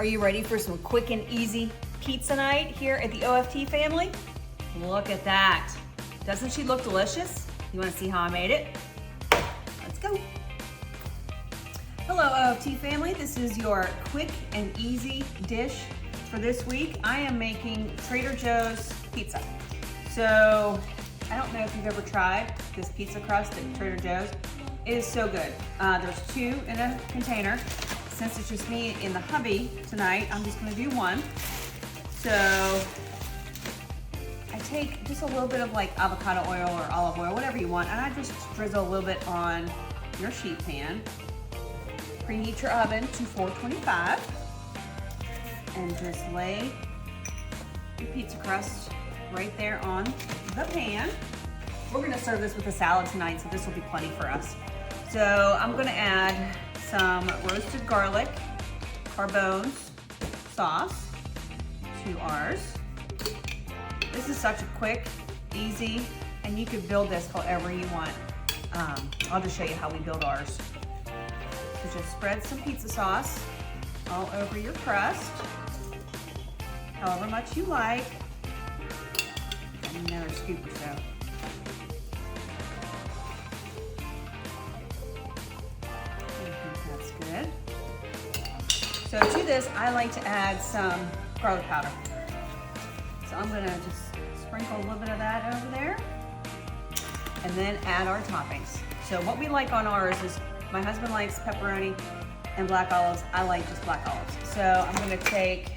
Are you ready for some quick and easy pizza night here at the OFT family? Look at that. Doesn't she look delicious? You wanna see how I made it? Let's go. Hello OFT family, this is your quick and easy dish for this week. I am making Trader Joe's pizza. So, I don't know if you've ever tried this pizza crust at Trader Joe's. It is so good. There's two in a container. Since it's just me in the hubby tonight, I'm just gonna do one. So, I take just a little bit of like avocado oil or olive oil, whatever you want, and I just drizzle a little bit on your sheet pan. Preheat your oven to 425, and just lay your pizza crust right there on the pan. We're gonna serve this with a salad tonight, so this will be plenty for us. So I'm gonna add some roasted garlic, carbones sauce to ours. This is such a quick, easy, and you could build this however you want. I'll just show you how we build ours. So just spread some pizza sauce all over your crust, however much you like. And another scoop or so. Good. So to this, I like to add some garlic powder. So I'm gonna just sprinkle a little bit of that over there, and then add our toppings. So what we like on ours is, my husband likes pepperoni and black olives. I like just black olives. So I'm gonna take,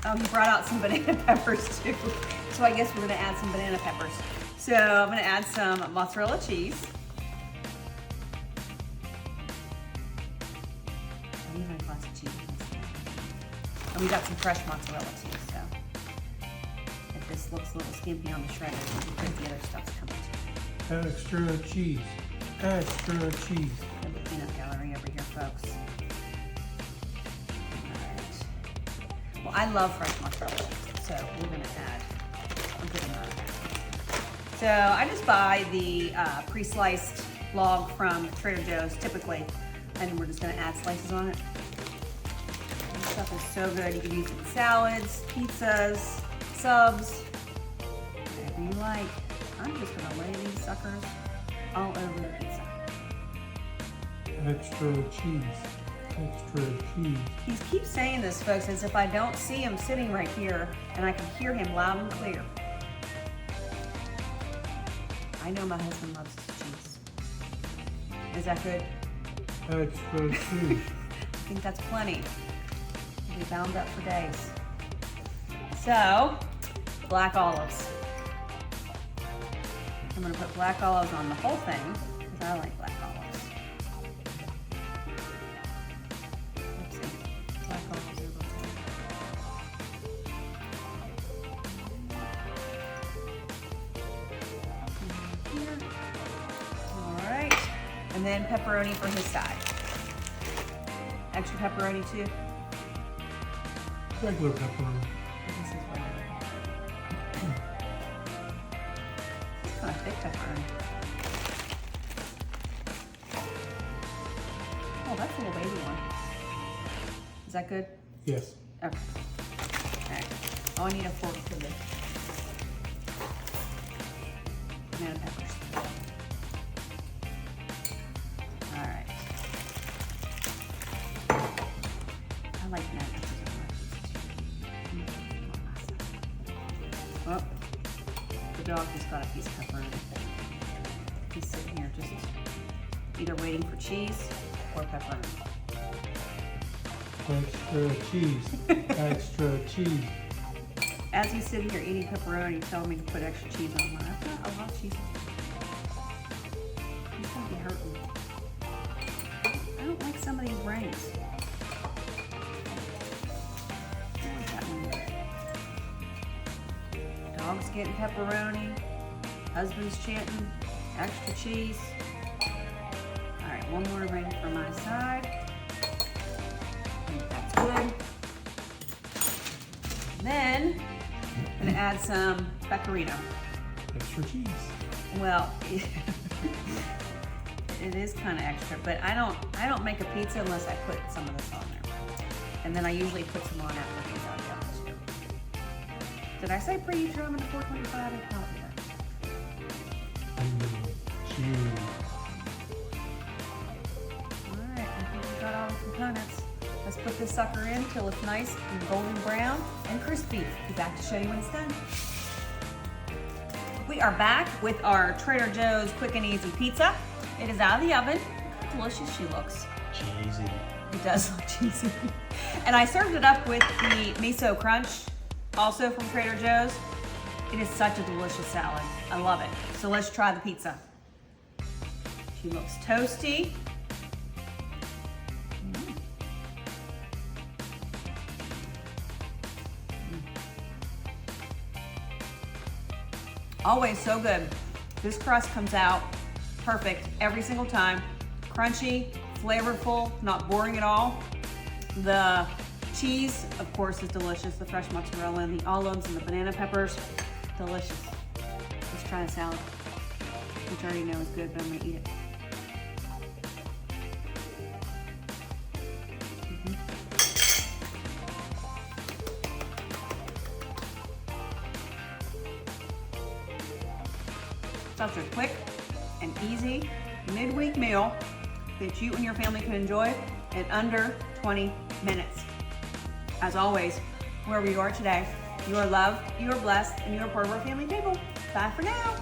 oh, he brought out some banana peppers too. So I guess we're gonna add some banana peppers. So I'm gonna add some mozzarella cheese. And we got some fresh mozzarella too, so if this looks a little skimpy on the shredder, because the other stuff's coming too. Extra cheese. Extra cheese. Got the peanut gallery over here, folks. All right. Well, I love fresh mozzarella cheese, so we're gonna add a good amount of that. So I just buy the pre-sliced log from Trader Joe's typically, and we're just gonna add slices on it. This stuff is so good. You can use it in salads, pizzas, subs, whatever you like. I'm just gonna lay these suckers all over the pizza. Extra cheese. Extra cheese. He keeps saying this, folks, as if I don't see him sitting right here and I can hear him loud and clear. I know my husband loves his cheese. Is that good? Extra cheese. I think that's plenty. We'll be bound up for days. So, black olives. I'm gonna put black olives on the whole thing, because I like black olives. Oopsie, black olives are here. All right, and then pepperoni for his side. Extra pepperoni too. Regular pepperoni. This is regular. It's kind of thick pepperoni. Oh, that's a little baby one. Is that good? Yes. Okay. All right. Oh, I need a fork for this. Banana peppers. All right. I like banana peppers. Oh, the dog just got a piece of pepperoni. He's sitting here just either waiting for cheese or pepperoni. Extra cheese. Extra cheese. As he's sitting here eating pepperoni, telling me to put extra cheese on mine. I've got a lot of cheese. He's gonna be hurting. I don't like some of these rings. Dog's getting pepperoni. Husband's chanting extra cheese. All right, one more ring for my side. I think that's good. And then I'm gonna add some pecorino. Extra cheese. Well, it is kind of extra, but I don't make a pizza unless I put some of this on there. And then I usually put some on after these out of the oven too. Did I say preheat your oven to 425? I probably did. Cheese. Alright, I think we got all the components. Let's put this sucker in till it's nice and golden brown and crispy. Be back to show you when it's done. We are back with our Trader Joe's quick and easy pizza. It is out of the oven. Look how delicious she looks. Cheesy. It does look cheesy. And I served it up with the miso crunch, also from Trader Joe's. It is such a delicious salad. I love it. So let's try the pizza. She looks toasty. Always so good. This crust comes out perfect every single time. Crunchy, flavorful, not boring at all. The cheese, of course, is delicious. The fresh mozzarella and the olives and the banana peppers, delicious. Let's try the salad, which I already know is good, but I'm gonna eat it. Such a quick and easy midweek meal that you and your family can enjoy in under 20 minutes. As always, wherever you are today, you are loved, you are blessed, and you are part of our family table. Bye for now.